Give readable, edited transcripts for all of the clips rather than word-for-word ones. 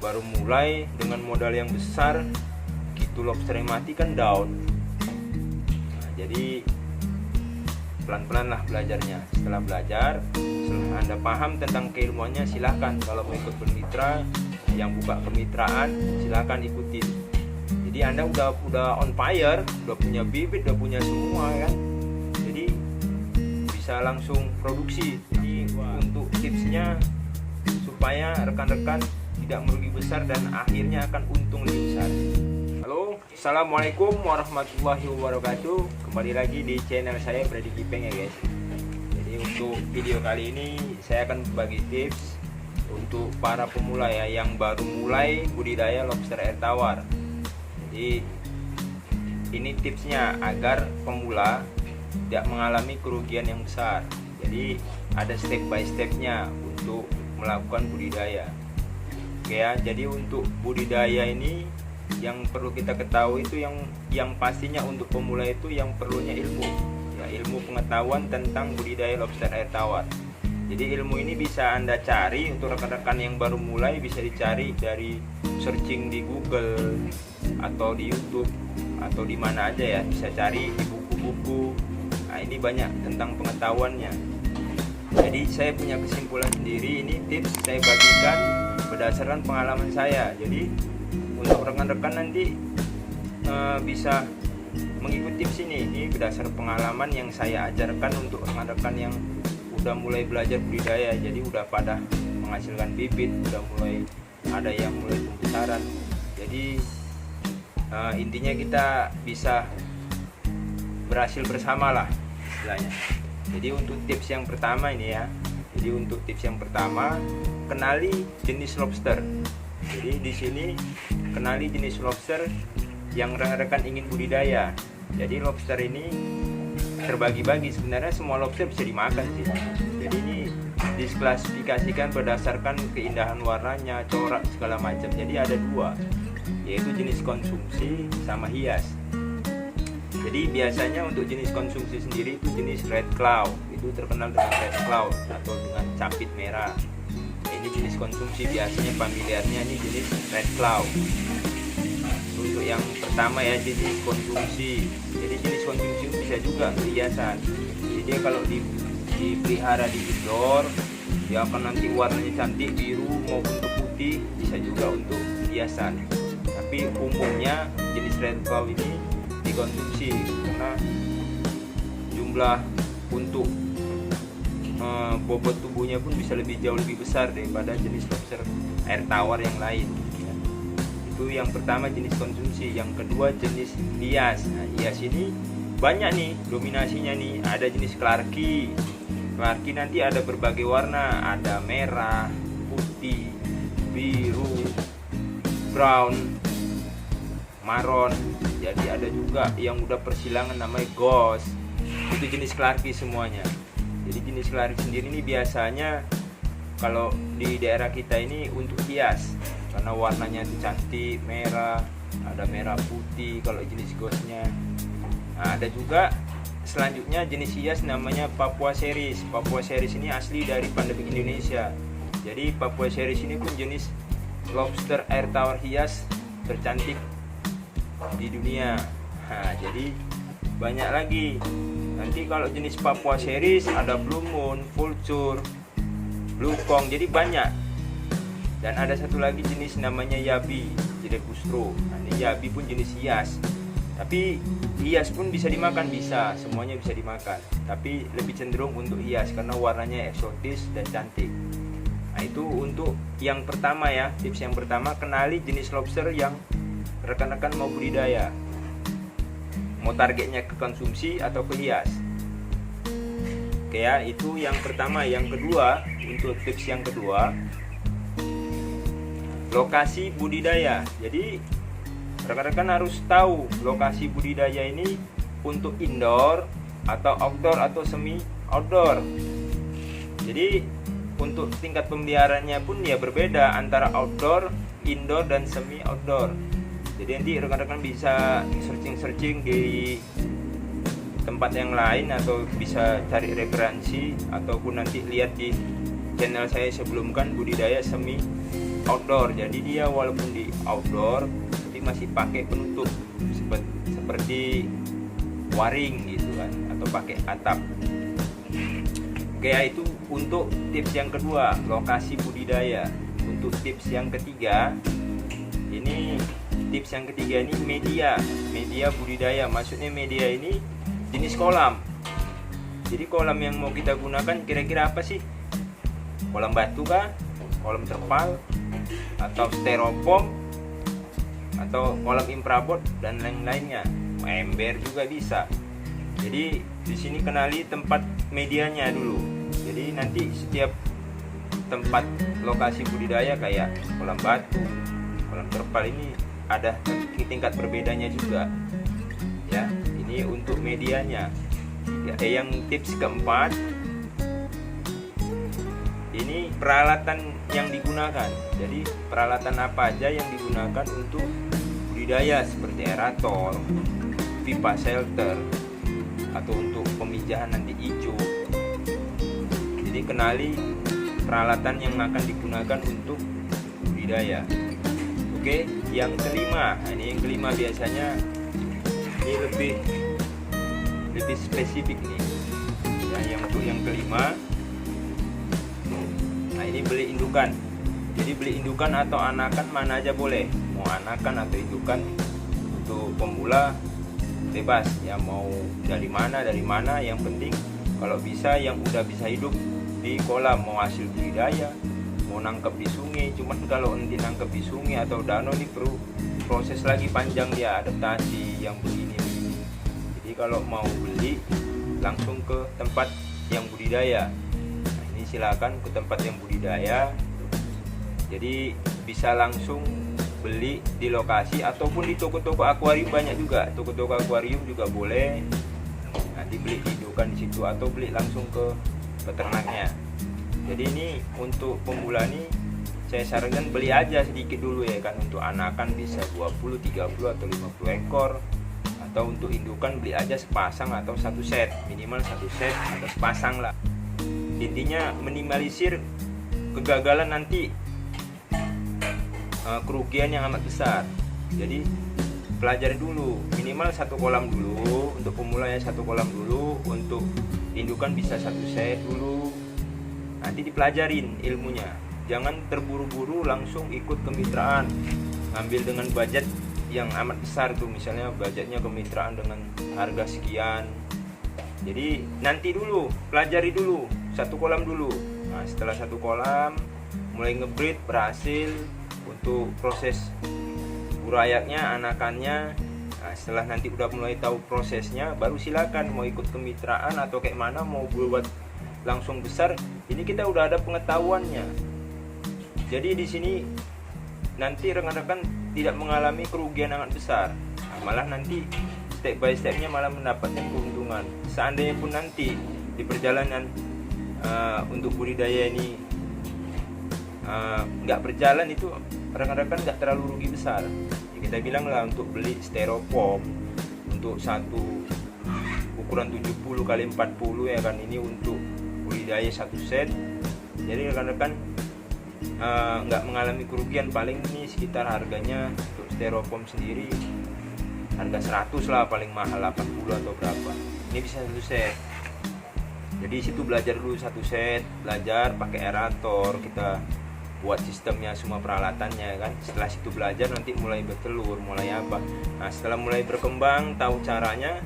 baru mulai dengan modal yang besar gitu, lobster yang mati kan down. Nah, jadi pelan-pelan lah belajarnya. Setelah belajar, setelah Anda paham tentang keilmuannya, silahkan kalau mau ikut bermitra, yang buka kemitraan silahkan ikutin. Jadi Anda udah on fire, udah punya bibit, udah punya semua kan, jadi bisa langsung produksi. Jadi untuk tipsnya supaya rekan-rekan tidak merugi besar dan akhirnya akan untung lebih besar. Halo, assalamualaikum warahmatullahi wabarakatuh. Kembali lagi di channel saya Brady Kipeng ya guys. Jadi untuk video kali ini saya akan berbagi tips untuk para pemula ya, yang baru mulai budidaya lobster air tawar. Jadi ini tipsnya agar pemula tidak mengalami kerugian yang besar. Jadi ada step by stepnya untuk melakukan budidaya. Oke ya, jadi untuk budidaya ini yang perlu kita ketahui itu yang pastinya untuk pemula itu yang perlunya ilmu ya, ilmu pengetahuan tentang budidaya lobster air tawar. Jadi ilmu ini bisa Anda cari untuk rekan-rekan yang baru mulai, bisa dicari dari searching di Google atau di YouTube atau di mana aja ya, bisa cari di buku-buku. Nah, ini banyak tentang pengetahuannya. Jadi saya punya kesimpulan sendiri, ini tips saya bagikan berdasarkan pengalaman saya. Jadi untuk rekan-rekan nanti bisa mengikuti tips ini berdasar pengalaman yang saya ajarkan untuk rekan-rekan yang udah mulai belajar budidaya. Jadi udah pada menghasilkan bibit, udah mulai ada yang mulai pembesaran. Jadi intinya kita bisa berhasil bersama lah istilahnya. Jadi untuk tips yang pertama ini ya, jadi untuk tips yang pertama, kenali jenis lobster. Jadi di sini kenali jenis lobster yang rekan-rekan ingin budidaya. Jadi lobster ini terbagi-bagi, sebenarnya semua lobster bisa dimakan sih. Jadi ini diklasifikasikan berdasarkan keindahan warnanya, corak segala macam. Jadi ada dua, yaitu jenis konsumsi sama hias. Jadi biasanya untuk jenis konsumsi sendiri itu jenis red cloud, itu terkenal dengan red cloud atau dengan capit merah. Ini jenis konsumsi, biasanya familiarnya ini jenis red cloud. Untuk yang pertama ya, jenis konsumsi. Jadi jenis konsumsi itu bisa juga hiasan. Jadi dia kalau dipelihara di indoor, dia akan nanti warnanya cantik, biru maupun ke putih, bisa juga untuk hiasan. Tapi umumnya jenis red cloud ini dikonsumsi karena jumlah untuk bobot tubuhnya pun bisa jauh lebih besar daripada jenis lobster air tawar yang lain. Itu yang pertama, jenis konsumsi. Yang kedua, jenis hias. Nah, hias ini banyak nih dominasinya nih. Ada jenis clarky. Clarky nanti ada berbagai warna, ada merah, putih, biru, brown, maron. Jadi ada juga yang udah persilangan namanya ghost. Itu jenis clarky semuanya. Jadi jenis clarky sendiri ini biasanya kalau di daerah kita ini untuk hias, karena warnanya itu cantik, merah, ada merah putih kalau jenis ghostnya. Nah, ada juga selanjutnya jenis hias namanya Papua series. Papua series ini asli dari Pandemik Indonesia. Jadi Papua series ini pun jenis lobster air tawar hias tercantik di dunia. Nah, jadi banyak lagi. Nanti kalau jenis Papua series ada Blue Moon, Vulture, Blue Kong, jadi banyak. Dan ada satu lagi jenis namanya Yabi, jadi Bustro. Nah, ini Yabi pun jenis hias. Tapi hias pun bisa dimakan, bisa, semuanya bisa dimakan. Tapi lebih cenderung untuk hias karena warnanya eksotis dan cantik. Nah, itu untuk yang pertama ya, tips yang pertama, kenali jenis lobster yang rekan-rekan mau budidaya. Mau targetnya ke konsumsi atau ke hias. Oke ya, itu yang pertama. Yang kedua, untuk tips yang kedua, lokasi budidaya. Jadi rekan-rekan harus tahu lokasi budidaya ini untuk indoor atau outdoor atau semi outdoor. Jadi untuk tingkat pemeliharaannya pun ya berbeda antara outdoor, indoor dan semi outdoor. Jadi nanti rekan-rekan bisa searching di tempat yang lain atau bisa cari referensi ataupun nanti lihat di channel saya sebelum kan budidaya semi outdoor, jadi dia walaupun di outdoor tapi masih pakai penutup seperti waring gitu kan, atau pakai atap. Oke, itu untuk tips yang kedua, lokasi budidaya. Untuk tips yang ketiga, ini media budidaya. Maksudnya media ini jenis kolam. Jadi kolam yang mau kita gunakan kira-kira apa sih? Kolam batu kah? Kolam terpal? Atau styrofoam? Atau kolam infrared dan lain-lainnya? Ember juga bisa. Jadi di sini kenali tempat medianya dulu. Jadi nanti setiap tempat lokasi budidaya kayak kolam batu, kolam terpal ini ada tingkat berbedanya juga. Ya, ini untuk medianya. Yang tips keempat, ini peralatan yang digunakan. Jadi peralatan apa aja yang digunakan untuk budidaya, seperti aerator, pipa shelter, atau untuk pemijahan nanti hijau. Jadi kenali peralatan yang akan digunakan untuk budidaya. Oke, yang kelima, ini yang kelima biasanya ini lebih spesifik nih. Nah, yang untuk yang kelima, nah ini beli indukan. Jadi beli indukan atau anakan mana aja boleh, mau anakan atau indukan. Untuk pemula bebas ya, mau dari mana, yang penting kalau bisa yang udah bisa hidup di kolam, mau hasil budidaya, mau nangkep di sungai. Cuman kalau nanti nangkep di sungai atau danau ini perlu proses lagi panjang, dia adaptasi yang begini. Jadi kalau mau beli langsung ke tempat yang budidaya. Nah, ini silakan ke tempat yang budidaya. Jadi bisa langsung beli di lokasi ataupun di toko-toko akuarium, banyak juga toko-toko akuarium juga boleh. Nanti beli indukan di situ atau beli langsung ke peternaknya. Jadi ini untuk pemula nih saya sarankan beli aja sedikit dulu ya kan. Untuk anakan bisa 20, 30 atau 50 ekor. Atau untuk indukan beli aja sepasang atau satu set, minimal satu set atau sepasang lah. Intinya minimalisir kegagalan nanti, kerugian yang amat besar. Jadi pelajari dulu, minimal satu kolam dulu. Untuk pemula ya satu kolam dulu. Untuk indukan bisa satu set dulu. Nanti dipelajarin ilmunya. Jangan terburu-buru langsung ikut kemitraan, ambil dengan budget yang amat besar tuh, misalnya budgetnya kemitraan dengan harga sekian. Jadi nanti dulu pelajari dulu satu kolam dulu. Nah, setelah satu kolam mulai ngebreed berhasil, untuk proses burayaknya, anakannya. Nah, setelah nanti udah mulai tahu prosesnya, baru silakan mau ikut kemitraan atau kayak mana, mau buat langsung besar. Ini kita udah ada pengetahuannya. Jadi di sini nanti rekan-rekan tidak mengalami kerugian sangat besar. Nah, malah nanti step by stepnya malah mendapatkan keuntungan. Seandainya pun nanti di perjalanan untuk budidaya ini nggak berjalan, itu rekan-rekan nggak terlalu rugi besar ya. Kita bilang lah untuk beli styrofoam untuk satu ukuran 70 x 40 ya kan, ini untuk budidaya satu set. Jadi rekan-rekan nggak mengalami kerugian. Paling ini sekitar harganya untuk styrofoam sendiri harga 100 lah, paling mahal 80 atau berapa. Ini bisa satu set. Jadi situ belajar dulu satu set, belajar pakai aerator, kita buat sistemnya, semua peralatannya kan. Setelah situ belajar nanti mulai bertelur, mulai apa. Nah, setelah mulai berkembang, tahu caranya.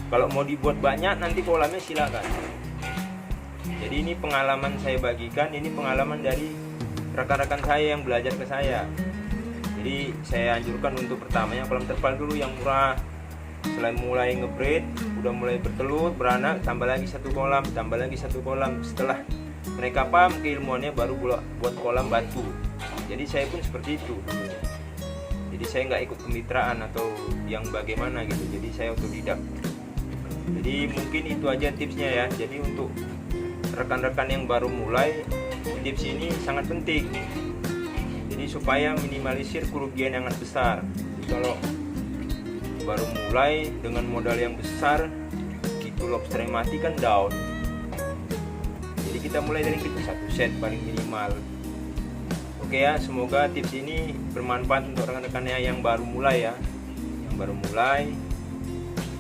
Kalau mau dibuat banyak nanti kolamnya silakan. Jadi ini pengalaman saya bagikan, ini pengalaman dari rekan-rekan saya yang belajar ke saya. Jadi saya anjurkan untuk pertamanya kolam terpal dulu yang murah. Setelah mulai ngebreed, udah mulai bertelur, beranak, tambah lagi satu kolam, tambah lagi satu kolam. Setelah mereka paham keilmuannya, baru buat kolam batu. Jadi saya pun seperti itu dulunya. Jadi saya nggak ikut kemitraan atau yang bagaimana gitu. Jadi saya otodidak. Jadi mungkin itu aja tipsnya ya. Jadi untuk rekan-rekan yang baru mulai, tips ini sangat penting. Jadi supaya minimalisir kerugian yang sangat besar. Jadi kalau baru mulai dengan modal yang besar, gitu lobster yang mati kan down. Jadi kita mulai dari kita satu set paling minimal. Oke ya, semoga tips ini bermanfaat untuk rekan-rekannya yang baru mulai ya,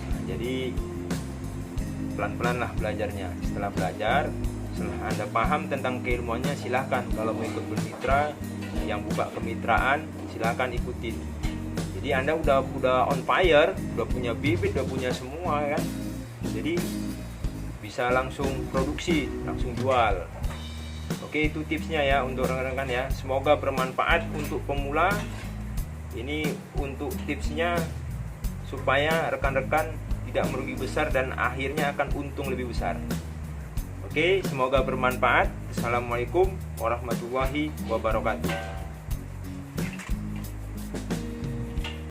Nah, jadi pelan-pelan lah belajarnya. Setelah belajar, setelah Anda paham tentang keilmuannya, silahkan kalau mau ikut bermitra, yang buka kemitraan silahkan ikutin. Jadi Anda udah on fire, udah punya bibit, udah punya semua kan, jadi bisa langsung produksi, langsung jual. Oke, itu tipsnya ya untuk rekan-rekan ya, semoga bermanfaat untuk pemula. Ini untuk tipsnya supaya rekan-rekan tidak merugi besar dan akhirnya akan untung lebih besar. Oke, semoga bermanfaat. Assalamualaikum warahmatullahi wabarakatuh.